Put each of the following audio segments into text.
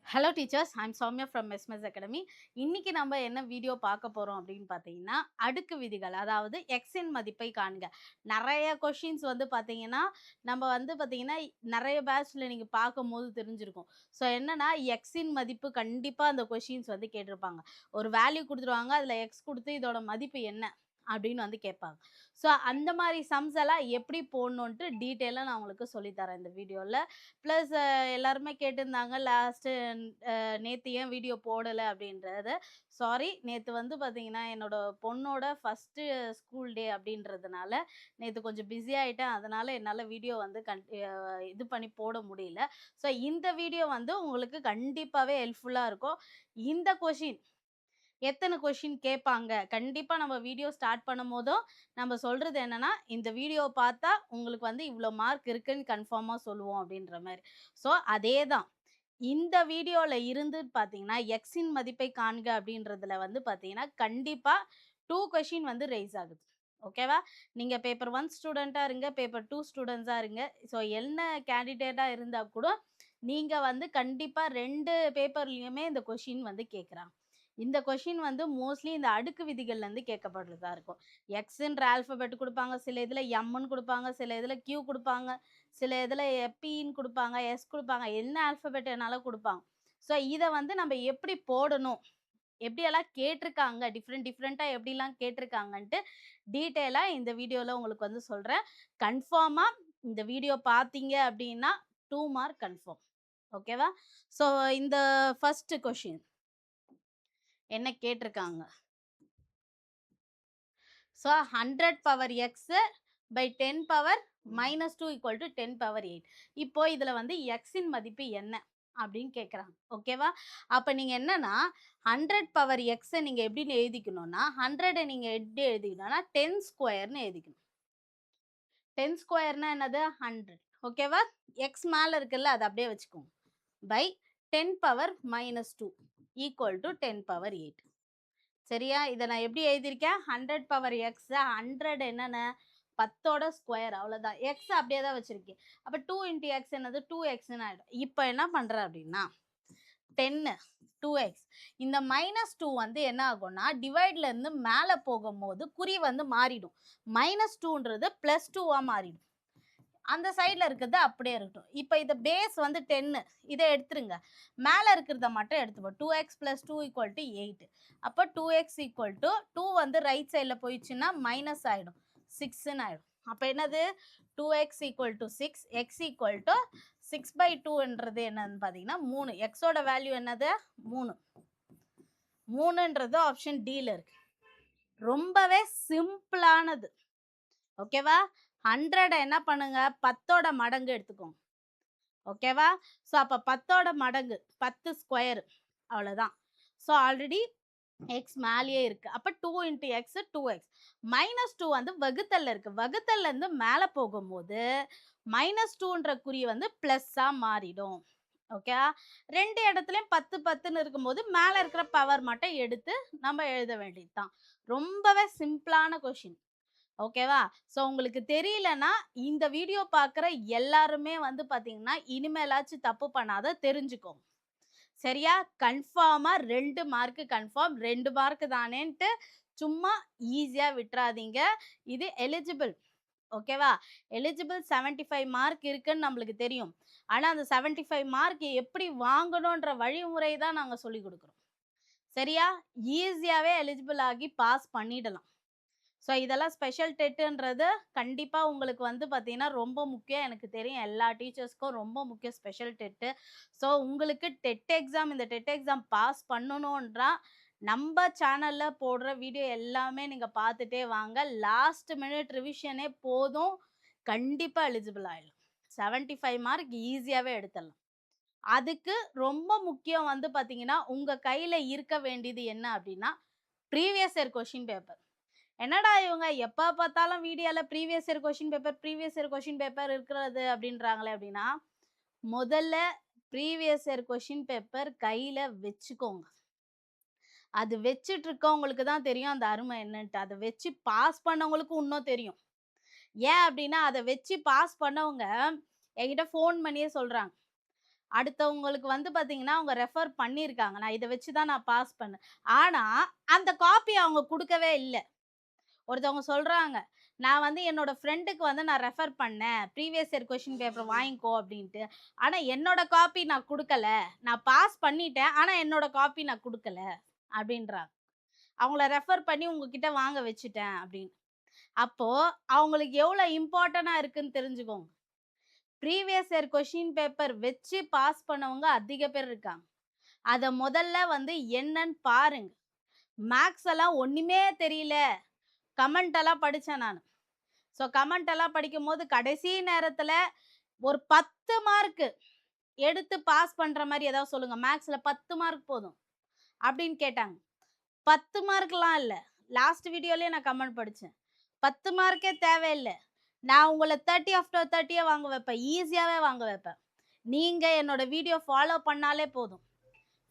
Hello teachers, I'm Soumya from SMS academy. இன்னைக்கு நம்ம என்ன வீடியோ பார்க்க போறோம் அப்படின்னு பார்த்தீங்கன்னா, அடுக்கு விதிகள், அதாவது எக்ஸின் மதிப்பை காண்க. நிறைய கொஷின்ஸ் வந்து பார்த்தீங்கன்னா, நம்ம வந்து பார்த்தீங்கன்னா நிறைய பேட்ச்ல நீங்க பார்க்கும்போது தெரிஞ்சிருக்கும். ஸோ என்னன்னா, எக்ஸின் மதிப்பு கண்டிப்பா அந்த கொஷின்ஸ் வந்து கேட்டிருப்பாங்க. ஒரு வேல்யூ குடுத்துருவாங்க. அதில எக்ஸ் குடுத்து இதோட மதிப்பு என்ன அப்படின்னு வந்து கேட்பாங்க. ஸோ அந்த மாரி சம்ஸ் எல்லாம் எப்படி போடணுன்ட்டு டீட்டெயிலா நான் உங்களுக்கு சொல்லி தரேன் இந்த வீடியோல. ப்ளஸ் எல்லாருமே கேட்டிருந்தாங்க லாஸ்ட்டு நேத்து ஏன் வீடியோ போடல அப்படின்றத. சாரி, நேத்து வந்து பார்த்தீங்கன்னா, என்னோட பொண்ணோட ஃபர்ஸ்ட்டு ஸ்கூல் டே அப்படின்றதுனால, நேத்து கொஞ்சம் பிஸி ஆயிட்டேன். அதனால என்னால வீடியோ வந்து இது பண்ணி போட முடியல. ஸோ இந்த வீடியோ வந்து உங்களுக்கு கண்டிப்பாவே ஹெல்ப்ஃபுல்லா இருக்கும். இந்த கொஷின் எத்தன கொஷின் கேட்பாங்க? கண்டிப்பா நம்ம வீடியோ ஸ்டார்ட் பண்ணும்போதும், நம்ம சொல்றது என்னன்னா, இந்த வீடியோவ பார்த்தா உங்களுக்கு வந்து இவ்ளோ மார்க் இருக்குன்னு கன்ஃபார்மா சொல்லுவோம் அப்படின்ற மாரி. ஸோ அதே தான். இந்த வீடியோல இருந்து பார்த்தீங்கன்னா, எக்ஸின் மதிப்பை காண்க அப்படின்றதுல வந்து பார்த்தீங்கன்னா, கண்டிப்பா 2 கொஸ்டின் வந்து ரைஸ் ஆகுது. ஓகேவா? நீங்க பேப்பர் 1 ஸ்டூடெண்ட்டா இருங்க, பேப்பர் 2 ஸ்டூடண்ட்ஸா இருங்க. ஸோ என்ன கேண்டிடேட்டா இருந்தா கூட, நீங்க வந்து கண்டிப்பா 2 பேப்பர்லயுமே இந்த கொஸ்டின் வந்து கேட்குறாங்க. இந்த கொஸ்டின் வந்து மோஸ்ட்லி இந்த அடுக்கு விதிகள்லேருந்து கேட்கப்படுறதா இருக்கும். எக்ஸ்ன்ற ஆல்ஃபபெட் குடுப்பாங்க, சில இதுல எம்ன்னு குடுப்பாங்க, சில இதுல கியூ குடுப்பாங்க. சில இதில பீன்னு குடுப்பாங்க, எஸ் குடுப்பாங்க. என்ன ஆல்ஃபபெட் வேணாலும் குடுப்பாங்க. ஸோ இத வந்து நம்ம எப்படி போடணும்? எப்படியெல்லாம் கேட்டிருக்காங்க? டிஃப்ரெண்ட்டா எப்படிலாம் கேட்டிருக்காங்கன்ட்டு டீட்டெயிலா இந்த வீடியோல உங்களுக்கு வந்து சொல்றேன். கன்ஃபார்மா இந்த வீடியோ பார்த்தீங்க அப்படின்னா 2 மார்க் கன்ஃபார்ம். ஓகேவா? ஸோ இந்த ஃபர்ஸ்ட் கொஸ்டின் என்ன கேட்டிருக்காங்க? So 100 power x by 10 power -2 = 10 power 8. இப்போ இதுல வந்து எக்ஸின் மதிப்பு என்ன அப்படின்னு கேட்குறாங்க. ஓகேவா? அப்ப நீங்க என்னன்னா 100 பவர் எக்ஸ நீங்க எப்படி எழுதிக்கணும்னா, 100 நீங்க எப்படி எழுதிக்கணும்னா 10 ஸ்கொயர்ன்னு எழுதிக்கணும். 10 ஸ்கொயர்னா என்னது? 100. ஓகேவா? எக்ஸ் மேல இருக்குல்ல, அத அப்படியே வச்சுக்கோங்க. By 10 power -2 = 10 power 8. சரியா? இத நான் எப்படி எழுதியிருக்கேன்? 100 பவர் எக்ஸ் 100 என்னென்ன? 10ஓட ஸ்கொயர் அவ்வளோதான். எக்ஸ் அப்படியே தான் வச்சிருக்கேன். அப்ப 2 இன்டு எக்ஸ் என்னது? 2எக்ஸ்ன்னு ஆயிடும். இப்ப என்ன பண்றேன் அப்படின்னா, 10 2எக்ஸ் இந்த -2 வந்து என்ன ஆகும்னா, டிவைட்ல இருந்து மேல போகும்போது குறி வந்து மாறிடும். -2ன்றது +2ஆ மாறிடும். அந்த சைடுல இருக்கிறது அப்படியே இருக்கட்டும். இப்ப இத பேஸ் வந்து 10 இத எடுத்துருங்க. மேல இருக்கிறத மட்டும் எடுத்துப்போம். 2x + 2 = 8. அப்ப 2x = 2 வந்து ரைட் சைடுல போயிடுச்சுன்னா மைனஸ் ஆயிடும். 6ன்னு ஆயிடும். அப்ப என்னது? 2x = 6, x = 6/2ன்றது என்னன்னு பார்த்தீங்கன்னா 3. x ஓட வேல்யூ என்னது? 3. 3ன்றது ஆப்ஷன் டில இருக்கு. ரொம்பவே சிம்பிளானது. ஓகேவா? 100 என்ன பண்ணுங்க? 10ஓட மடங்கு எடுத்துக்கோங்க. ஓகேவா? ஸோ அப்ப 10ஓட மடங்கு 10 ஸ்கொயர் அவ்வளோதான். ஸோ ஆல்ரெடி எக்ஸ் மேலேயே இருக்கு. அப்ப 2 இன்டு எக்ஸ் 2எக்ஸ். -2 வந்து வகுத்தல்ல இருக்கு. வகுத்தல்ல இருந்து மேல போகும்போது -2ன்ற குறி வந்து பிளஸ்ஸா மாறிடும். ஓகே. 2 இடத்துலயும் 10 10ன்னு இருக்கும்போது மேல இருக்கிற பவர் மட்டும் எடுத்து நம்ம எழுத வேண்டியது தான். ரொம்பவே சிம்பிளான கொஸ்டின். ஓகேவா? ஸோ உங்களுக்கு தெரியலன்னா, இந்த வீடியோ பார்க்குற எல்லாருமே வந்து பார்த்தீங்கன்னா, இனிமேலாச்சும் தப்பு பண்ணாத தெரிஞ்சுக்கோங்க. சரியா? கன்ஃபார்மா 2 மார்க் கன்ஃபார்ம். 2 மார்க் தானேன்ட்டு சும்மா ஈஸியா விட்றாதீங்க. இது எலிஜிபிள். ஓகேவா? எலிஜிபிள் 75 மார்க் இருக்குன்னு நம்மளுக்கு தெரியும். ஆனா, அந்த 75 மார்க் எப்படி வாங்கணுன்ற வழிமுறை தான் நாங்க சொல்லிக் குடுக்குறோம். சரியா? ஈஸியாவே எலிஜிபிள் ஆகி பாஸ் பண்ணிடலாம். ஸோ இதெல்லாம் ஸ்பெஷல் டெட்டுன்றது கண்டிப்பா உங்களுக்கு வந்து பார்த்தீங்கன்னா, ரொம்ப முக்கியம். எனக்கு தெரியும் எல்லா டீச்சர்ஸ்க்கும் ரொம்ப முக்கியம் ஸ்பெஷல் டெட்டு. ஸோ உங்களுக்கு டெட் எக்ஸாம் இந்த டெட் எக்ஸாம் பாஸ் பண்ணணுன்றா, நம்ப சேனல்ல போடுற வீடியோ எல்லாமே நீங்க பார்த்துட்டே வாங்க. லாஸ்ட் மினிட் ரிவிஷனே போதும். கண்டிப்பா எலிஜிபிள் ஆயிடலாம். 75 மார்க் ஈஸியாவே எடுத்துடலாம். அதுக்கு ரொம்ப முக்கியம் வந்து பார்த்தீங்கன்னா, உங்க கையில இருக்க வேண்டியது என்ன அப்டின்னா, ப்ரீவியஸ் இயர் கொஸ்டின் பேப்பர். என்னடா இவங்க எப்ப பார்த்தாலும் வீடியோல ப்ரீவியஸ் இயர் கொஸ்டின் பேப்பர் இருக்கிறது அப்படின்றாங்களே அப்படின்னா, முதல்ல ப்ரீவியஸ் இயர் கொஸ்டின் பேப்பர் கையில வச்சுக்கோங்க. அது வச்சுட்டு இருக்கவங்களுக்கு தான் தெரியும் அந்த அருமை என்னன்ட்டு. அத வச்சு பாஸ் பண்ணவங்களுக்கு இன்னும் தெரியும். ஏன் அப்படின்னா, அத வச்சு பாஸ் பண்ணவங்க என்கிட்ட ஃபோன் பண்ணியே சொல்றாங்க. அடுத்தவங்களுக்கு வந்து பார்த்தீங்கன்னா, அவங்க ரெஃபர் பண்ணியிருக்காங்க. நான் இத வச்சு தான் நான் பாஸ் பண்ணேன். ஆனா, அந்த காப்பி அவங்க குடுக்கவே இல்ல. ஒருத்தவங்க சொல்றாங்க, "நான் வந்து என்னோட ஃப்ரெண்டுக்கு வந்து நான் ரெஃபர் பண்ணேன். ப்ரீவியஸ் இயர் கொஸ்டின் பேப்பர் வாங்கிக்கோ" அப்படின்ட்டு. ஆனா, என்னோட காப்பி நான் குடுக்கல. நான் பாஸ் பண்ணிட்டேன். ஆனா, என்னோட காப்பி நான் குடுக்கல அப்படின்றாங்க. அவங்கள ரெஃபர் பண்ணி உங்ககிட்ட வாங்க வச்சுட்டேன் அப்படின்னு. அப்போ அவங்களுக்கு எவ்வளோ இம்பார்ட்டன்ட்டா இருக்குன்னு தெரிஞ்சுக்கோங்க. ப்ரீவியஸ் இயர் கொஸ்டின் பேப்பர் வச்சு பாஸ் பண்ணவங்க அதிக பேர் இருக்காங்க. அத முதல்ல வந்து என்னன்னு பாருங்க. மேக்ஸ் எல்லாம் ஒண்ணுமே தெரியல. கமெண்ட் எல்லாம் படிச்சேன் நானு. ஸோ கமெண்ட் எல்லாம் படிக்கும்போது கடைசி நேரத்துல ஒரு 10 மார்க் எடுத்து பாஸ் பண்ற மாரி ஏதாவது சொல்லுங்க. மேக்ஸ்ல 10 மார்க் போதும் அப்படின்னு கேட்டாங்க. 10 மார்க்லாம் இல்ல. லாஸ்ட் வீடியோலயே நான் கமெண்ட் படிச்சேன். 10 மார்க்கே தேவையில்ல. நான் உங்கள 30 ஆஃப்டர் 30யே வாங்க வைப்பேன். ஈஸியாவே வாங்க வைப்பேன். நீங்க என்னோட வீடியோ ஃபாலோ பண்ணாலே போதும்.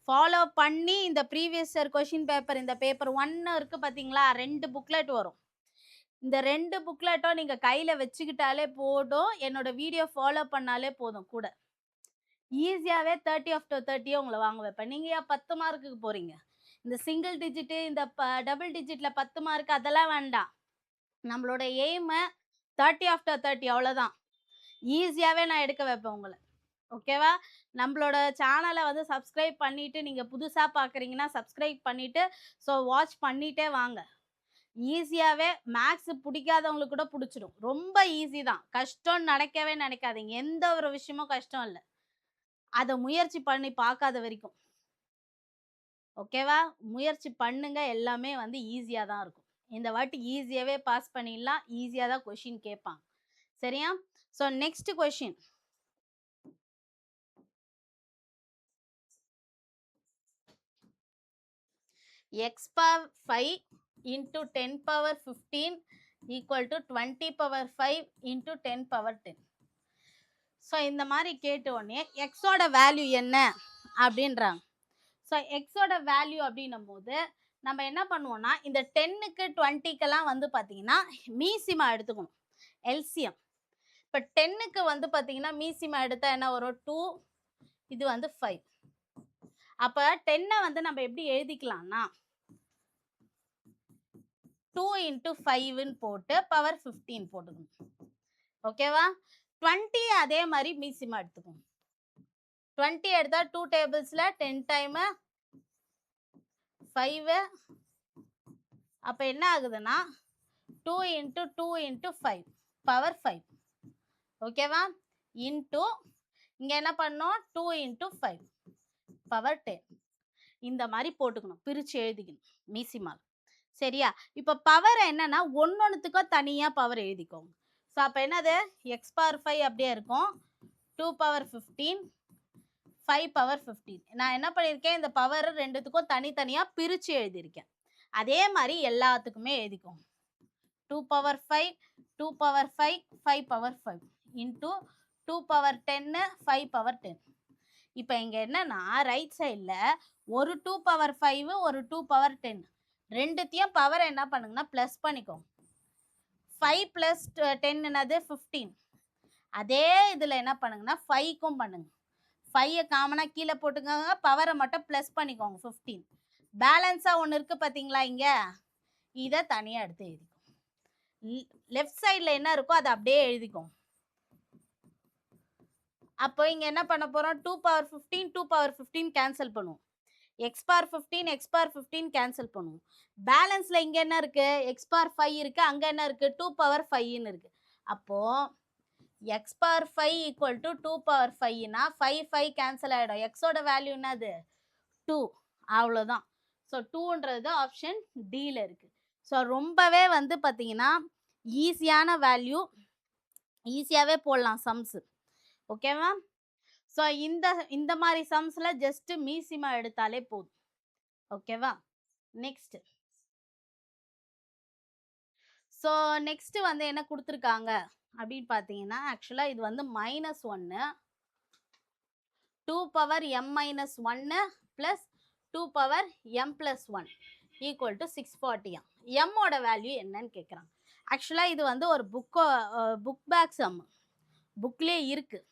ஃபாலோ பண்ணி இந்த ப்ரீவியஸ் இயர் கொஸ்டின் பேப்பர் இந்த பேப்பர் 1 இருக்கு பார்த்தீங்களா? 2 புக்லெட் வரும். இந்த 2 புக்லெட்டும் நீங்க கையில வச்சுக்கிட்டாலே போதும். என்னோட வீடியோ ஃபாலோ பண்ணாலே போதும் கூட. ஈஸியாவே 30 ஆஃப்டர் 30யே உங்கள வாங்க வைப்பேன். நீங்க ஏன் 10 மார்க்குக்கு போறீங்க? இந்த சிங்கிள் டிஜிட் இந்த டபுள் டிஜிட்ல 10 மார்க் அதெல்லாம் வேண்டாம். நம்மளோட எய்ம் 30 ஆஃப்டர் 30 அவ்வளோதான். ஈஸியாவே நான் எடுக்க வைப்பேன் உங்கள. ஓகேவா? நம்மளோட சேனல வந்து சப்ஸ்கிரைப் பண்ணிட்டு, நீங்க புதுசா பார்க்குறீங்கன்னா, சப்ஸ்கிரைப் பண்ணிட்டு, ஸோ வாட்ச் பண்ணிட்டே வாங்க. ஈஸியாவே மேத்ஸ் புடிக்காதவங்களுக்கு கூட புடிச்சிடும். ரொம்ப ஈஸி தான். கஷ்டம்னு நெனைக்கவே நெனைக்காதீங்க. எந்த ஒரு விஷயமும் கஷ்டம் இல்ல. அத முயற்சி பண்ணி பார்க்காத வரைக்கும். ஓகேவா? முயற்சி பண்ணுங்க. எல்லாமே வந்து ஈஸியா தான் இருக்கும். இந்த வாட்டி ஈஸியாவே பாஸ் பண்ணிடலாம். ஈஸியா தான் கொஸ்டின் கேட்பாங்க. சரியா? So next question. x power 5 into 10 power 15 equal to 20 power 5 into 10 power 10. So இந்த மாதிரி கேட்ட உடனே எக்ஸோட வேல்யூ என்ன அப்படின்றாங்க. ஸோ எக்ஸோட வேல்யூ அப்படின்னும் போது நம்ம என்ன பண்ணுவோம்னா இந்த 10க்கு 20க்கெல்லாம் வந்து பார்த்தீங்கன்னா மீசிமா எடுத்துக்கணும். எல்சிஎம். இப்போ 10க்கு வந்து பார்த்தீங்கன்னா மீசிமா எடுத்தால் என்ன வரும்? 2, இது வந்து 5. அப்போ 10 வந்து நம்ம எப்படி எழுதிக்கலாம்னா 2 into 5ன்னு போட்டு பவர் 15 போட்டுக்கணும். ஓகேவா? 20 அதே மாதிரி மீசிமா எடுத்துக்கணும். 20 எடுத்தா 2 டேபிள்ஸ்ல 10 டைம் 5. அப்ப என்ன ஆகுதுன்னா 2 into 2 into 5 பவர் 5. ஓகேவா? இன்டு இங்க என்ன பண்ணோம்? 2 into 5 பவர் 10. இந்த மாதிரி போட்டுக்கணும். பிரிச்சு எழுதிக்கணும் மீசிமால். சரியா? இப்ப பவர் என்னன்னா ஒன்னொன்னுத்துக்கும் தனியா பவர் எழுதிக்கோங்க. ஸோ அப்போ என்னது? எக்ஸ் பவர் 5 அப்படியே இருக்கும். 2 பவர் 15 5 பவர் 15. நான் என்ன பண்ணியிருக்கேன்? இந்த பவர் ரெண்டுத்துக்கும் தனித்தனியாக பிரித்து எழுதியிருக்கேன். அதே மாதிரி எல்லாத்துக்குமே எழுதிக்கோங்க. 2 power 5 2 power 5 5 power 5 into 2 power 10 5 power 10. இப்போ இங்கே என்னன்னா ரைட் சைடில் ஒரு 2 பவர் 5 ஒரு 2 பவர் 10 ரெண்டுத்தையும் பவர் என்ன பண்ணுங்கன்னா ப்ளஸ் பண்ணிக்கோங்க. 5 + 10 என்னது? 15. அதே இதில் என்ன பண்ணுங்கன்னா 5க்கும் பண்ணுங்க. 5 காமனாக கீழே போட்டுக்கோங்க. பவரை மட்டும் ப்ளஸ் பண்ணிக்கோங்க 15. பேலன்ஸாக ஒன்று இருக்குது பார்த்தீங்களா இங்கே? இதை தனியாக எடுத்து எழுதிக்கோங்க. லெஃப்ட் சைடில் என்ன இருக்கோ அதை அப்படியே எழுதிக்கோங்க. அப்போ இங்கே என்ன பண்ண போகிறோம்? 2 பவர் 15 2 பவர் 15 கேன்சல் பண்ணுவோம். X power 15 X power 15 cancel பண்ணுவோம். பேலன்ஸில் இங்கே என்ன இருக்குது? எக்ஸ் பவர் 5 இருக்குது. அங்கே என்ன இருக்குது? 2 பவர் 5ன்னு இருக்குது. அப்போது x power 5 equal to 2 power 5னா 5 5 கேன்சல் ஆகிடும். எக்ஸோட வேல்யூ என்னது? 2. அவ்வளோதான். ஸோ 2ன்றது ஆப்ஷன் டியில் இருக்குது. ஸோ ரொம்பவே வந்து பார்த்தீங்கன்னா ஈஸியான வேல்யூ, ஈஸியாகவே போடலாம் சம்ஸு. ஓகேவா? ஸோ இந்த மாதிரி சம்ஸில் ஜஸ்ட்டு மீசிமா எடுத்தாலே போதும். ஓகேவா? நெக்ஸ்ட். ஸோ நெக்ஸ்ட் வந்து என்ன கொடுத்துருக்காங்க அப்படின்னு பார்த்தீங்கன்னா ஆக்சுவலாக இது வந்து -1 2 power m-1 plus 2 power m+1 equal to 640. எம்மோட வேல்யூ என்னன்னு கேட்குறாங்க. ஆக்சுவலாக இது வந்து ஒரு புக் பேக் சம் புக்லேயே இருக்குது.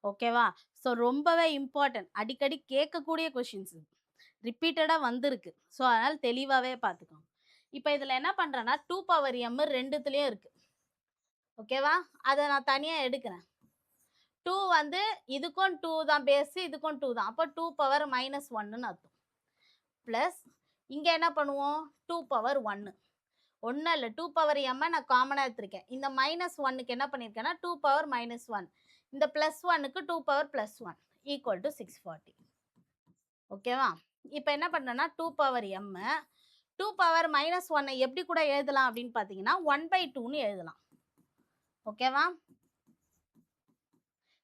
ஓகேவா? ஸோ ரொம்பவே இம்பார்ட்டன்ட், அடிக்கடி கேட்கக்கூடிய கொஷின்ஸ், ரிப்பீட்டடாக வந்திருக்கு. ஸோ அதனால் தெளிவாகவே பார்த்துக்கோங்க. இப்போ இதில் என்ன பண்ணுறேன்னா 2 பவர் m ரெண்டுத்துலேயும் இருக்குது. ஓகேவா? அதை நான் தனியாக எடுக்கிறேன். 2 வந்து இதுக்கும் 2 தான் பேஸு, இதுக்கும் 2 தான். அப்போ 2 பவர் மைனஸ் 1ன்னு அர்த்தம். ப்ளஸ் இங்கே என்ன பண்ணுவோம், 2 பவர் 1. ஒன்றும் இல்லை, 2 பவர் எம்மை நான் காமனாக எடுத்திருக்கேன். இந்த மைனஸ் 1க்கு என்ன பண்ணியிருக்கேன்னா 2 பவர் மைனஸ் 1. இந்த ப்ளஸ் 1க்கு 2 பவர் ப்ளஸ் 1 ஈக்குவல் டு 640. ஓகேவா? இப்போ என்ன பண்ணுறேன்னா 2 பவர் எம்மை 2 பவர் மைனஸ் 1 எப்படி கூட எழுதலாம் அப்படின்னு பார்த்தீங்கன்னா 1/2ன்னு எழுதலாம். ஓகேவா?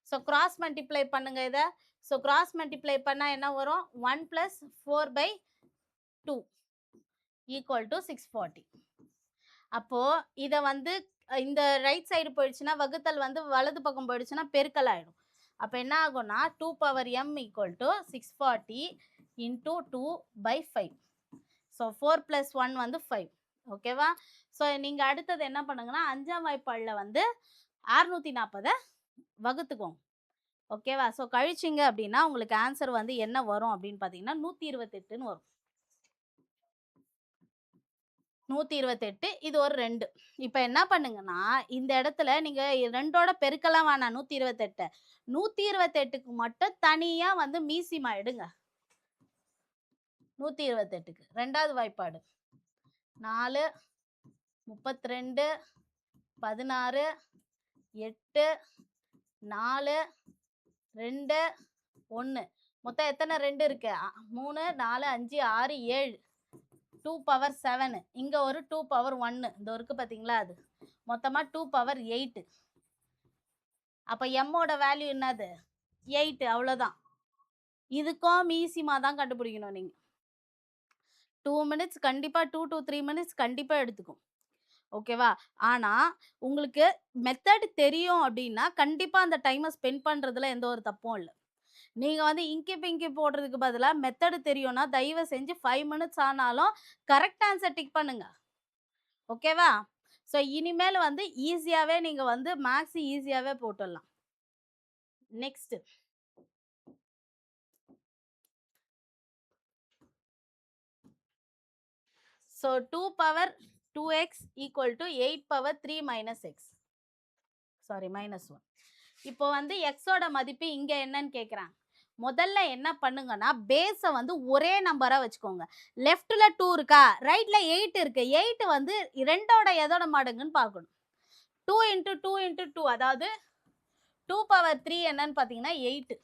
ஸோ கிராஸ் மல்டிப்ளை பண்ணுங்க இதை. ஸோ கிராஸ் மல்டிப்ளை பண்ணால் என்ன வரும், 1 + 4/2 ஈக்குவல் டு 640. அப்போது இதை வந்து இந்த ரைட் சைடு போயிடுச்சுன்னா வகுத்தல் வந்து வலது பக்கம் போயிடுச்சுன்னா பெருக்கல் ஆகிடும். அப்போ என்ன ஆகும்னா 2 power m equal to 640 into 2/5. So 4 + 1 வந்து 5. ஓகேவா? ஸோ நீங்கள் அடுத்தது என்ன பண்ணுங்கன்னா 5ஆம் வாய்ப்பாடில் வந்து 640 வகுத்துக்கோங்க. ஓகேவா? ஸோ கழிச்சிங்க அப்படின்னா உங்களுக்கு ஆன்சர் வந்து என்ன வரும் அப்படின்னு பார்த்தீங்கன்னா 128ன்னு வரும். 128, இது ஒரு 2. இப்போ என்ன பண்ணுங்கன்னா இந்த இடத்துல நீங்கள் 2ஓட பெருக்கலாம் வேணாம் 128. 128க்கு மட்டும் தனியாக வந்து மீசிமா எடுங்க. 128க்கு 2வது வாய்ப்பாடு 4, 32, 16, 8, 4, 2, 1. மொத்தம் எத்தனை 2 இருக்கு? 3, 4, 5, 6, 7. 2 பவர் 7. இங்கே ஒரு 2 பவர் 1 இந்த இருக்கு பார்த்தீங்களா, அது மொத்தமாக 2 பவர் 8. அப்போ எம்மோட வேல்யூ என்னது, 8. அவ்வளோதான். இதுக்கும் ஈஸிமா தான் கண்டுபிடிக்கணும் நீங்கள். 2 மினிட்ஸ் கண்டிப்பாக, 2 to 3 மினிட்ஸ் கண்டிப்பாக எடுத்துக்கும். ஓகேவா? ஆனால் உங்களுக்கு மெத்தட் தெரியும் அப்படின்னா கண்டிப்பாக அந்த டைமை ஸ்பெண்ட் பண்ணுறதுல எந்த ஒரு தப்பும் இல்லை. நீங்கள் வந்து இங்கி பிங்கி போடுறதுக்கு பதிலாக மெத்தடு தெரியும்னா தயவு செஞ்சு 5 மினிட்ஸ் ஆனாலும் கரெக்ட் ஆன்சர் டிக் பண்ணுங்க. ஓகேவா? ஸோ இனிமேல் வந்து ஈஸியாகவே நீங்கள் வந்து மேக்ஸ் ஈஸியாகவே போட்டுடலாம். Next so 2 power 2x equal to 8 power 3 minus X, sorry minus 1. இப்போ வந்து எக்ஸோட மதிப்பு இங்கே என்னன்னு கேட்குறாங்க. முதல்ல என்ன பண்ணுங்கன்னா பேஸை வந்து ஒரே நம்பராக வச்சுக்கோங்க. லெஃப்டில் 2 இருக்கா, ரைட்டில் 8 இருக்கு. 8 வந்து 2ஓட எதோட மடங்குன்னு பார்க்கணும். 2 × 2 × 2, அதாவது 2 பவர் 3 என்னன்னு பார்த்தீங்கன்னா 8.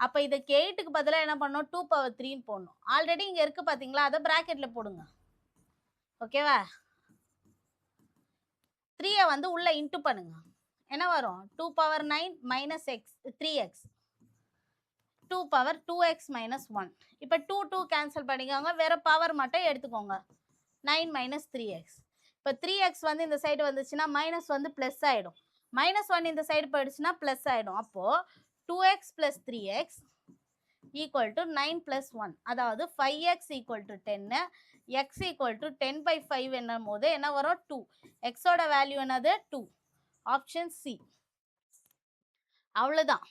அப்போ இதுக்கு 8க்கு பதிலாக என்ன பண்ணணும், 2 பவர் 3ன்னு போடணும். ஆல்ரெடி இங்கே இருக்குது பார்த்தீங்களா, அதை ப்ராக்கெட்டில் போடுங்க. ஓகேவா? 3யை வந்து உள்ள இன்ட்டு பண்ணுங்க. என்ன வரும், 2 power 9 minus X 3x 2 power 2x minus 1. இப்போ 2 2 கேன்சல் பண்ணிக்கோங்க, வேறு பவர் மட்டும் எடுத்துக்கோங்க. 9 மைனஸ் 3x. இப்போ 3x வந்து இந்த சைடு வந்துச்சுன்னா மைனஸ் வந்து ப்ளஸ் ஆகிடும். -1 இந்த சைடு போயிடுச்சுன்னா ப்ளஸ் ஆகிடும். அப்போது 2x + 3x ஈக்குவல் டு 9 + 1, அதாவது 5x equal to 10, x equal to 10/5 என்னும் போது என்ன வரும், 2. எக்ஸோட வேல்யூ என்னது, 2. Option C. அவ்வளோதான்.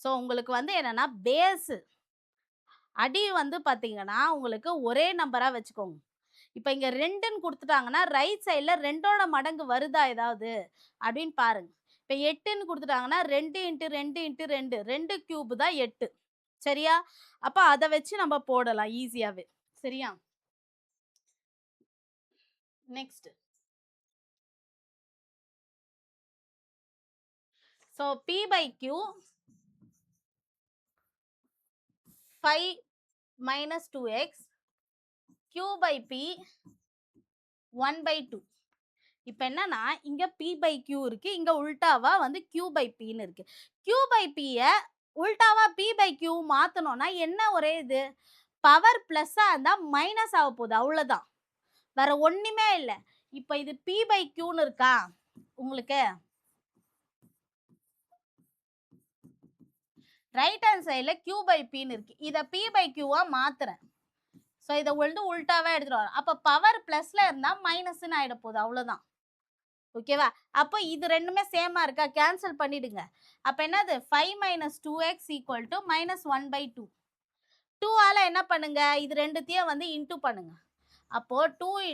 ஸோ உங்களுக்கு வந்து என்னென்னா பேஸு அடி வந்து பார்த்தீங்கன்னா உங்களுக்கு ஒரே நம்பராக வச்சுக்கோங்க. இப்போ இங்கே 2ன்னு கொடுத்துட்டாங்கன்னா ரைட் சைடில் 2ஓட மடங்கு வருதா ஏதாவது அப்படின்னு பாருங்க. இப்போ 8ன்னு கொடுத்துட்டாங்கன்னா 2 × 2 × 2, 2 கியூப் தான் 8. சரியா? அப்போ அதை வச்சு நம்ம போடலாம் ஈஸியாகவே. சரியா? Next so p/q 5 - 2x, q/p 1/2. இப்போ என்னன்னா இங்கே p/q இருக்குது, இங்கே உல்டாவா வந்து q/pன்னு இருக்குது. q/pயை உல்டாவா p/q மாற்றணும்னா என்ன ஒரே இது, பவர் ப்ளஸ்ஸாக இருந்தால் மைனஸ் ஆக போகுது, அவ்வளோதான், வேற ஒன்றுமே இல்லை. இப்போ இது p/qன்னு இருக்கா உங்களுக்கு, ரைட் ஹேண்ட் சைடில் q/pன்னு இருக்கு, இதை p/qவா மாத்துறேன். ஸோ இதை வந்து உல்டாவாக எடுத்துகிட்டு வரோம். அப்போ பவர் ப்ளஸில் இருந்தால் மைனஸ்ன்னு ஆகிட போகுது, அவ்வளோதான். ஓகேவா? அப்போ இது ரெண்டுமே சேமா இருக்கா? கேன்சல் பண்ணிடுங்க. அப்ப என்னது 5 - 2x = -1/2. 2 ஆல என்ன பண்ணுங்க? இது ரெண்டுத்தையும் வந்து இன்டூ பண்ணுங்க. அப்போ 2 ×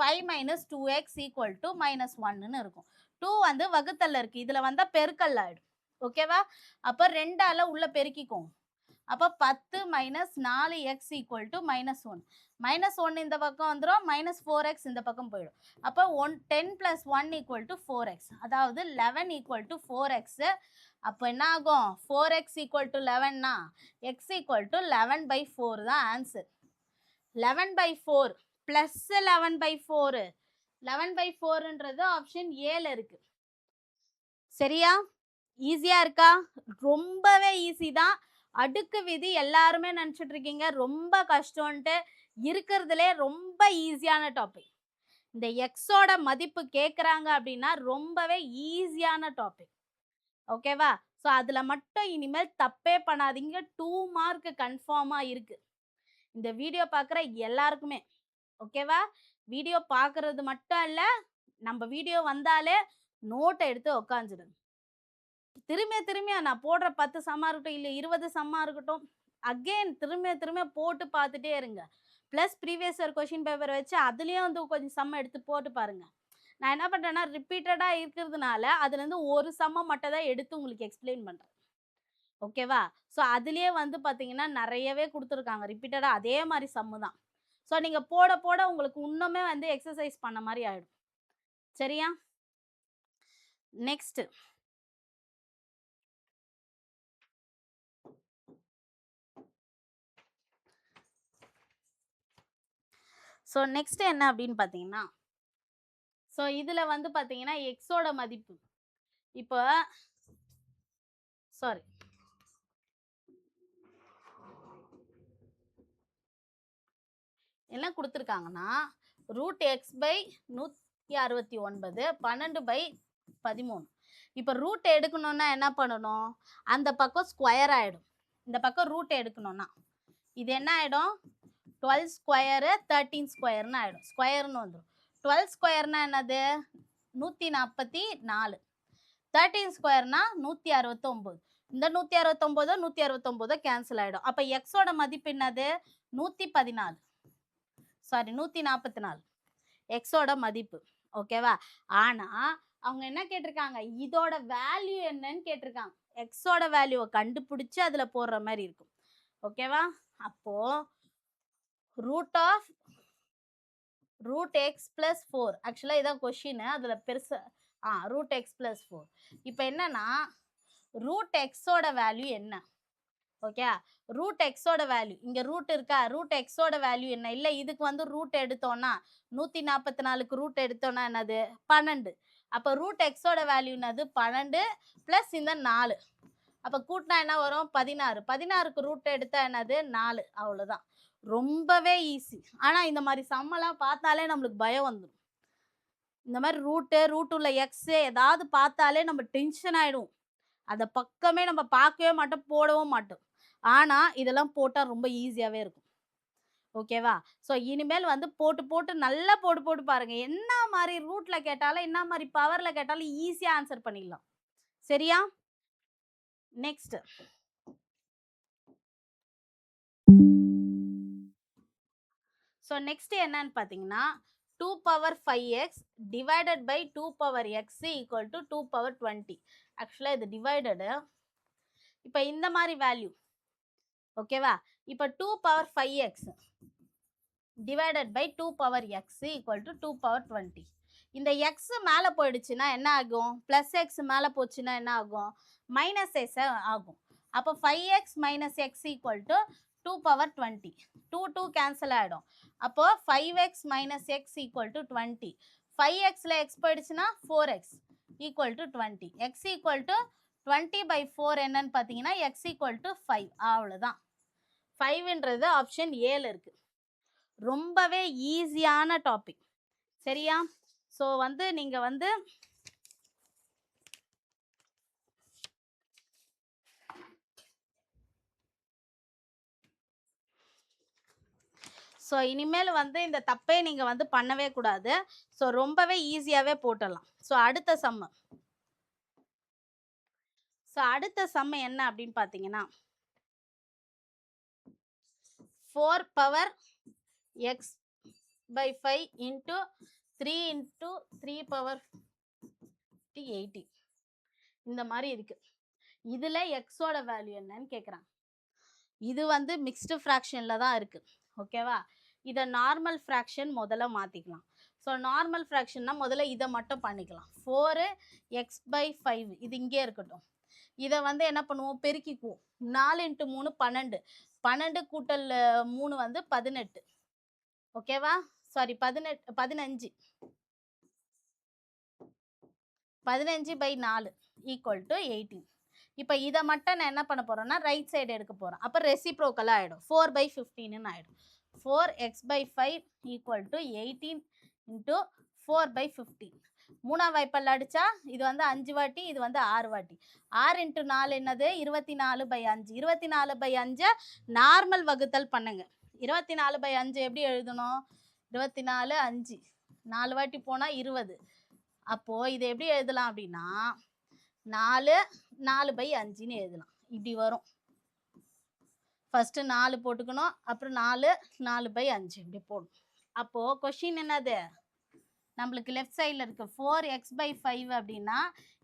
5 - 2x = -1ன்னு இருக்கும். 2 வந்து வகுத்தல்ல இருக்கு. இதுல வந்தா பெருக்கல் ஆயிடும். ஓகேவா? அப்ப 2 ஆல உள்ள பெருக்கிக்கோங்க. அப்ப 10 - 4x = -1. -1 இந்த பக்கம் வந்துரும். -4x இந்த பக்கம் போயிடும். அப்ப 10 + 1 = 4x. அதாவது 11 = 4x. அப்ப என்ன ஆகும்? 4x = 11னா x = 11/4 தான் ஆன்சர். 11/4 + 11/4. 11/4ன்றது ஆப்ஷன் ஏல இருக்கு. சரியா? ஈஸியா இருக்கா? ரொம்பவே ஈஸி தான். அடுக்கு விதி எல்லாருமே நினைச்சிட்டு இருக்கீங்க ரொம்ப கஷ்டம்ன்ட்டு. இருக்கிறதுலே ரொம்ப ஈஸியான டாபிக். இந்த எக்ஸோட மதிப்பு கேட்குறாங்க அப்படின்னா ரொம்பவே ஈஸியான டாபிக். ஓகேவா? ஸோ அதில் மட்டும் இனிமேல் தப்பே பண்ணாதீங்க. 2 மார்க் கன்ஃபார்மாக இருக்கு இந்த வீடியோ பார்க்குற எல்லாருக்குமே. ஓகேவா? வீடியோ பார்க்குறது மட்டும் இல்லை, நம்ம வீடியோ வந்தாலே நோட்டை எடுத்து உக்காந்துடுங்க. திரும்பிய நான் போடுற 10 சம்மா இருக்கட்டும், இல்லை 20 சம்மா இருக்கட்டும், அகெயின் திரும்ப போட்டு பார்த்துட்டே இருங்க. Plus previous year question paper வச்சு அதுலேயும் வந்து கொஞ்சம் சம் எடுத்து போட்டு பாருங்க. நான் என்ன பண்ணுறேன்னா ரிப்பீட்டடாக இருக்கிறதுனால அதுலேருந்து ஒரு சம்மை மட்டும் தான் எடுத்து உங்களுக்கு எக்ஸ்பிளைன் பண்ணுறேன். ஓகேவா? ஸோ அதுலேயே வந்து பார்த்தீங்கன்னா நிறையவே கொடுத்துருக்காங்க. ரிப்பீட்டடாக அதே மாதிரி சம்மு தான். ஸோ நீங்கள் போட போட உங்களுக்கு இன்னுமே வந்து எக்ஸசைஸ் பண்ண மாதிரி ஆகிடும். சரியா? நெக்ஸ்ட்டு ஸோ நெக்ஸ்ட் என்ன அப்படின்னு பார்த்தீங்கன்னா, ஸோ இதில் வந்து பார்த்தீங்கன்னா எக்ஸோட மதிப்பு இப்போ சாரி என்ன கொடுத்துருக்காங்கன்னா √x/169 12/13. இப்போ ரூட் எடுக்கணும்னா என்ன பண்ணணும்? அந்த பக்கம் ஸ்கொயர் ஆகிடும். இந்த பக்கம் ரூட் எடுக்கணும்னா இது என்ன ஆகிடும்? 12 ஸ்கொயரு 13 ஸ்கொயர்னு ஆகிடும். ஸ்கொயர்னு வந்துடும். 12 ஸ்கொயர்னா என்னது? 144. 13 ஸ்கொயர்னா 169. இந்த 169 169 கேன்சல் ஆகிடும். அப்போ எக்ஸோட மதிப்பு என்னது? 114. சாரி 144 எக்ஸோட மதிப்பு. ஓகேவா? ஆனா அவங்க என்ன கேட்டிருக்காங்க? இதோட வேல்யூ என்னன்னு கேட்டிருக்காங்க. எக்ஸோட வேல்யூவை கண்டுபிடிச்சு அதுல போடுற மாதிரி இருக்கும். ஓகேவா? அப்போ ரூட் ஆஃப் √x + 4 ஆக்சுவலாக இதான் கொஷின். அதில் பெருசு √x + 4. இப்போ என்னன்னா √xோட வேல்யூ என்ன? ஓகே, √xோட வேல்யூ இங்கே ரூட் இருக்கா? √xோட வேல்யூ என்ன? இல்லை இதுக்கு வந்து ரூட் எடுத்தோன்னா 144க்கு ரூட் எடுத்தோன்னா என்னது? 12. அப்போ √xோட வேல்யூ என்னது? 12 ப்ளஸ் இந்த 4. அப்போ கூட்டினா என்ன வரும்? 16. 16க்கு ரூட் எடுத்தா என்னது? 4. அவ்வளோதான். ரொம்பவே ஈஸி. ஆனால் இந்த மாதிரி சம்மெல்லாம் பார்த்தாலே நம்மளுக்கு பயம் வந்துடும். இந்த மாதிரி ரூட் உள்ள எக்ஸ் ஏதாவது பார்த்தாலே நம்ம டென்ஷன் ஆகிடும். அந்த பக்கமே நம்ம பார்க்கவே மாட்டோம், போடவும் மாட்டோம். ஆனால் இதெல்லாம் போட்டால் ரொம்ப ஈஸியாகவே இருக்கும். ஓகேவா? ஸோ இனிமேல் வந்து போட்டு நல்லா போட்டு பாருங்க. என்ன மாதிரி ரூட்ல கேட்டாலும் என்ன மாதிரி பவர்ல கேட்டாலும் ஈஸியாக ஆன்சர் பண்ணிடலாம். சரியா? நெக்ஸ்ட் ஸோ நெக்ஸ்ட் என்னன்னு பார்த்தீங்கன்னா 2^5x divided by 2^x equal to 2^20. ஆக்சுவலாக இது டிவைடடு. இப்போ இந்த மாதிரி வேல்யூ. ஓகேவா? இப்போ 2^5x divided by 2^x equal to 2^20. இந்த x மேலே போயிடுச்சுன்னா என்ன ஆகும்? ப்ளஸ் எக்ஸ் மேலே போச்சுன்னா என்ன ஆகும்? மைனஸ் எக்ஸ் ஆகும். அப்போ 5x - x equal to 2^20. 2 cancel ஆகிடும். அப்போ 5x - x equal to 20. 5xல x போயிடுச்சுன்னா 4x equal to 20. x equal to 20/4 என்னன்னு பார்த்தீங்கன்னா x equal to 5. அவ்வளோதான். 5ன்றது ஆப்ஷன் ஏல இருக்கு. ரொம்பவே ஈஸியான டாபிக். சரியா? ஸோ வந்து நீங்கள் வந்து ஸோ இனிமேல் வந்து இந்த தப்பே நீங்கள் வந்து பண்ணவே கூடாது. ஸோ ரொம்பவே ஈஸியாகவே போட்டுடலாம். ஸோ அடுத்த சம்மு என்ன அப்படின்னு பார்த்தீங்கன்னா 4 power x by 5 into 3 into 3 power 80 இந்த மாதிரி இருக்கு. இதுல எக்ஸோட வேல்யூ என்னன்னு கேட்குறாங்க. இது வந்து மிக்ஸ்டு ஃப்ராக்ஷனில் தான் இருக்கு. ஓகேவா? இதை நார்மல் ஃப்ராக்ஷன் முதல்ல மாற்றிக்கலாம். ஸோ நார்மல் ஃப்ராக்ஷன்னா முதல்ல இதை மட்டும் பண்ணிக்கலாம். 4x/5 இது இங்கே இருக்கட்டும். இதை வந்து என்ன பண்ணுவோம், பெருக்கிக்குவோம். 4 × 3 12. 12 கூட்டல் 3 வந்து 18. ஓகேவா? சாரி 15. 15/4 equal to 18. இப்போ இதை மட்டும் நான் என்ன பண்ண போகிறேன்னா ரைட் சைடு எடுக்க போகிறேன். அப்போ ரெசிப்ரோக்கலாக ஆகிடும். 4/15ன்னு ஆகிடும். 4x/5 equal to 18 into 4/15. 3ஆம் வாய்ப்பால் அடித்தா இது வந்து 5 வாட்டி, இது வந்து 6 வாட்டி. 6 × 4 என்னது 24/5. 24/5 நார்மல் வகுத்தல் பண்ணுங்க. 24/5 எப்படி எழுதணும்? 24 5 4 வாட்டி போனால் 20. அப்போது இதை எப்படி எழுதலாம் அப்படின்னா 4/5ன்னு எழுதலாம். இப்படி வரும். ஃபஸ்ட்டு 4 போட்டுக்கணும், அப்புறம் 4/5 இப்படி போடணும். அப்போது கொஷின் என்னது நம்மளுக்கு லெஃப்ட் சைடில் இருக்குது 4x/5 அப்படின்னா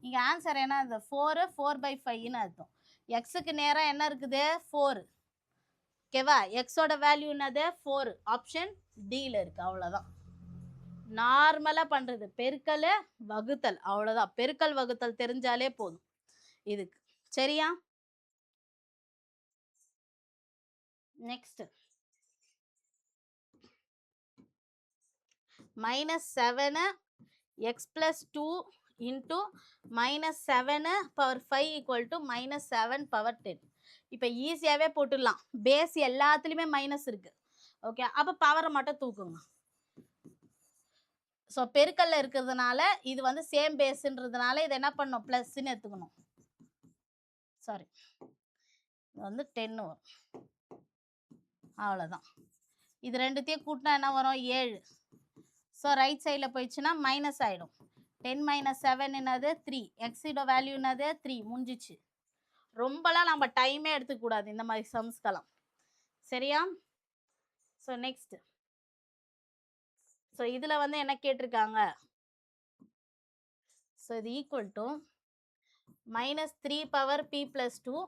இங்கே ஆன்சர் என்ன? இந்த 4/5ன்னு அர்த்தம். எக்ஸுக்கு நேராக என்ன இருக்குது? 4. ஓகேவா? எக்ஸோட வேல்யூ என்னது? 4. ஆப்ஷன் டியில் இருக்குது. அவ்வளோதான். நார்மலாக பண்ணுறது பெருக்கல் வகுத்தல், அவ்வளோதான். பெருக்கல் வகுத்தல் தெரிஞ்சாலே போதும் இதுக்கு. சரியா? Next -7x + 2 into -7/5 equal to -7/10. இப்போ ஈஸியாகவே போட்டுடலாம். பேஸ் எல்லாத்துலேயுமே மைனஸ் இருக்குது. ஓகே, அப்போ பவரை மட்டும் தூக்குங்க. ஸோ பெருக்கல்ல இருக்கிறதுனால இது வந்து சேம் பேஸுன்றதுனால இதை என்ன பண்ணணும்? ப்ளஸ்ன்னு எடுத்துக்கணும். சாரி, இது வந்து 10 வரும். அவ்வளோதான். இது ரெண்டுத்தையும் கூட்டினா என்ன வரும்? 7. ஸோ ரைட் சைடில் போயிடுச்சுன்னா மைனஸ் ஆகிடும். 10 - 7 என்னது? 3. எக்ஸோட வேல்யூ என்னது? 3. முடிஞ்சிச்சு. ரொம்பலாம் நம்ம டைமே எடுத்துக்கூடாது இந்த மாதிரி சம்ஸ்கெல்லாம். சரியா? So next. ஸோ இதில் வந்து என்ன கேட்டிருக்காங்க? ஸோ இது equal to -3p + 2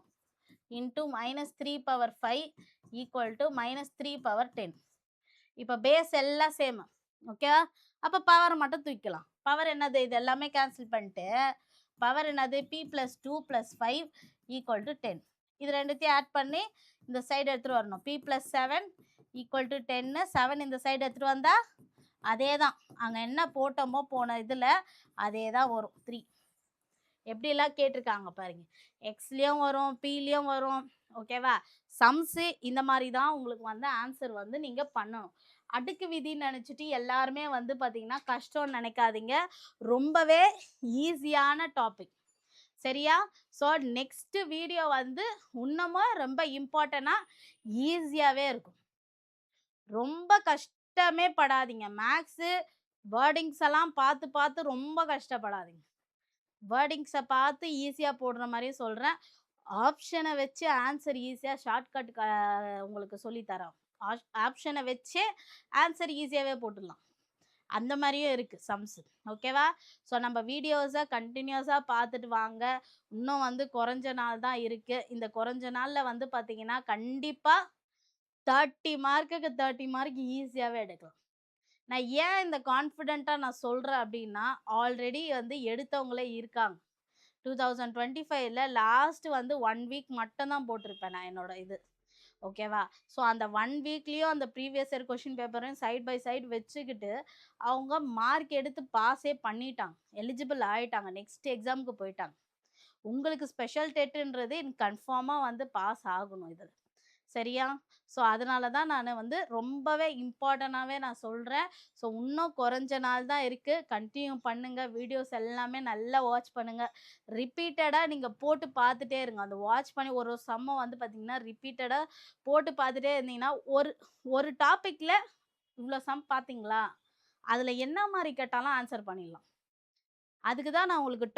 into -3/5 equal to -3/10. இப்போ பேஸ் எல்லாம் சேம். ஓகே, அப்போ பவர் மட்டும் தூக்கலாம். பவர் என்னது? இது எல்லாமே கேன்சல் பண்ணிட்டு பவர் என்னது? p + 2 + 5 equal to 10. இது ரெண்டுத்தையும் ஆட் பண்ணி இந்த சைடு எடுத்துகிட்டு வரணும். p + 7 equal to 10. 7 இந்த சைடு எடுத்துகிட்டு வந்தால் அதே தான், அங்கே என்ன போட்டோமோ போன இதில் அதே தான் வரும். 3 எப்படிலாம் கேட்டிருக்காங்க பாருங்க. எக்ஸ்லேயும் வரும், பிலேயும் வரும். ஓகேவா? சம்ஸு இந்த மாதிரி தான் உங்களுக்கு வந்து ஆன்சர் வந்து நீங்கள் பண்ணணும். அடுக்கு விதின்னு நினச்சிட்டு எல்லாருமே வந்து பார்த்தீங்கன்னா கஷ்டம்னு நினைக்காதீங்க. ரொம்பவே ஈஸியான டாபிக். சரியா? ஸோ நெக்ஸ்ட் வீடியோ வந்து இன்னமும் ரொம்ப இம்பார்ட்டண்ட்டாக ஈஸியாகவே இருக்கும். ரொம்ப கஷ்டமே படாதீங்க. மேக்ஸு வேர்டிங்ஸ் எல்லாம் பார்த்து பார்த்து ரொம்ப கஷ்டப்படாதீங்க. வேர்டிங்ஸை பார்த்து ஈஸியாக போடுற மாதிரியே சொல்கிறேன். ஆப்ஷனை வச்சு ஆன்சர் ஈஸியாக ஷார்ட்கட் உங்களுக்கு சொல்லித்தரோம். ஆப்ஷனை வச்சே ஆன்சர் ஈஸியாகவே போட்டுடலாம். அந்த மாதிரியும் இருக்குது சம்ஸு. ஓகேவா? ஸோ நம்ம வீடியோஸை கண்டினியூஸாக பார்த்துட்டு வாங்க. இன்னும் வந்து குறைஞ்ச நாள் தான் இருக்குது. இந்த குறைஞ்ச நாளில் வந்து பார்த்திங்கன்னா கண்டிப்பாக 30 மார்க்குக்கு 30 மார்க் ஈஸியாகவே எடுக்கலாம். நான் ஏன் இந்த கான்ஃபிடென்ட்டாக நான் சொல்கிறேன் அப்படின்னா ஆல்ரெடி வந்து எடுத்தவங்களே இருக்காங்க. 2025ல் லாஸ்ட் வந்து 1 வீக் மட்டும்தான் போட்டிருப்பேன் நான் என்னோட இது. ஓகேவா? ஸோ அந்த 1 வீக்லேயும் அந்த ப்ரீவியஸ் இயர் கொஷின் பேப்பரையும் சைட் பை சைடு வச்சுக்கிட்டு அவங்க மார்க் எடுத்து பாஸே பண்ணிட்டாங்க. எலிஜிபிள் ஆகிட்டாங்க. நெக்ஸ்ட் எக்ஸாமுக்கு போயிட்டாங்க. உங்களுக்கு ஸ்பெஷல் டெட்டுன்றது கன்ஃபார்மாக வந்து பாஸ் ஆகணும் இதில். சரியா? ஸோ அதனால தான் நான் வந்து ரொம்பவே இம்பார்ட்டண்ட்டாகவே நான் சொல்கிறேன். ஸோ இன்னும் குறைஞ்ச நாள் தான் இருக்குது. கண்டினியூ பண்ணுங்கள். வீடியோஸ் எல்லாமே நல்லா வாட்ச் பண்ணுங்கள். ரிப்பீட்டடாக நீங்கள் போட்டு பார்த்துட்டே இருங்க. அந்த வாட்ச் பண்ணி ஒரு சம்மை வந்து பார்த்திங்கன்னா ரிப்பீட்டடாக போட்டு பார்த்துட்டே இருந்தீங்கன்னா ஒரு டாப்பிக்கில் இவ்வளோ சம் பார்த்தீங்களா, அதில் என்ன மாதிரி கேட்டாலும் ஆன்சர் பண்ணிடலாம். அதுக்கு தான் நான் உங்களுக்கு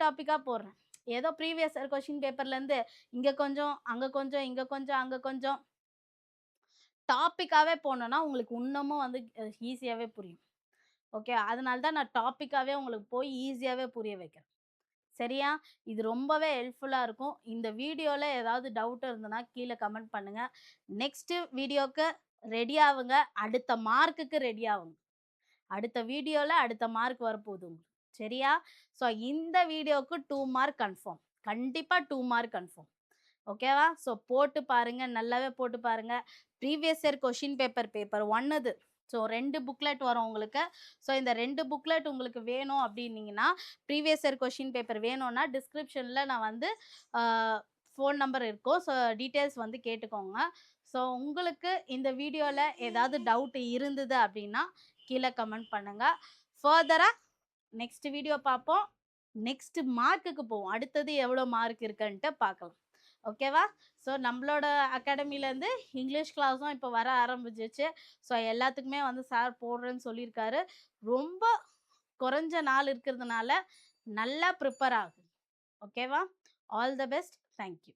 டாபிக்கா போடுறேன். ஏதோ ப்ரீவியஸ் இயர் கொஸ்டின் பேப்பர்லேருந்து இங்க கொஞ்சம், அங்க கொஞ்சம், இங்க கொஞ்சம், அங்க கொஞ்சம் டாபிக்காவே போனோம்னா, உங்களுக்கு இன்னமும் வந்து ஈஸியாவே புரியும். ஓகே. அதனால தான் நான் டாபிக்காவே உங்களுக்கு போய் ஈஸியாவே புரிய வைக்கிறேன். சரியா? இது ரொம்பவே ஹெல்ப்ஃபுல்லா இருக்கும். இந்த வீடியோல ஏதாவது டவுட் இருந்ததுன்னா கீழ கமெண்ட் பண்ணுங்க. நெக்ஸ்ட் வீடியோக்கு ரெடி ஆவுங்க. அடுத்த மார்க்குக்கு ரெடி ஆவுங்க. அடுத்த வீடியோல அடுத்த மார்க் வரப்போகுது உங்களுக்கு. சரியா? ஸோ இந்த வீடியோக்கு 2 மார்க் கன்ஃபார்ம். கண்டிப்பா 2 மார்க் கன்ஃபார்ம். ஓகேவா? ஸோ போட்டு பாருங்க. நல்லாவே போட்டு பாருங்க. Previous year question paper paper 1 இது. ஸோ 2 புக்லெட் வரும் உங்களுக்கு. ஸோ இந்த 2 புக்லெட் உங்களுக்கு வேணும் அப்டின்னீங்கன்னா, ப்ரீவியஸ் இயர் கொஸ்டின் பேப்பர் வேணும்னா டிஸ்கிரிப்ஷன்ல நான் வந்து ஆ ஃபோன் நம்பர் இருக்கும். ஸோ டீட்டெயில்ஸ் வந்து கேட்டுக்கோங்க. ஸோ உங்களுக்கு இந்த வீடியோல ஏதாவது டவுட் இருந்தது அப்டின்னா, கீழ கமெண்ட் பண்ணுங்க. ஃபர்தரா நெக்ஸ்ட் வீடியோ பார்ப்போம். நெக்ஸ்ட் மார்க்குக்கு போவோம். அடுத்தது எவ்வளோ மார்க் இருக்குன்ட்டு பார்க்கலாம். ஓகேவா? ஸோ நம்மளோட அகாடமிலேருந்து இங்கிலீஷ் கிளாஸும் இப்போ வர ஆரம்பிச்சிருச்சு. ஸோ எல்லாத்துக்குமே வந்து சார் போடுறேன்னு சொல்லியிருக்காரு. ரொம்ப குறைஞ்ச நாள் இருக்கிறதுனால நல்லா ப்ரிப்பேர் ஆகும். ஓகேவா? All the best. Thank you.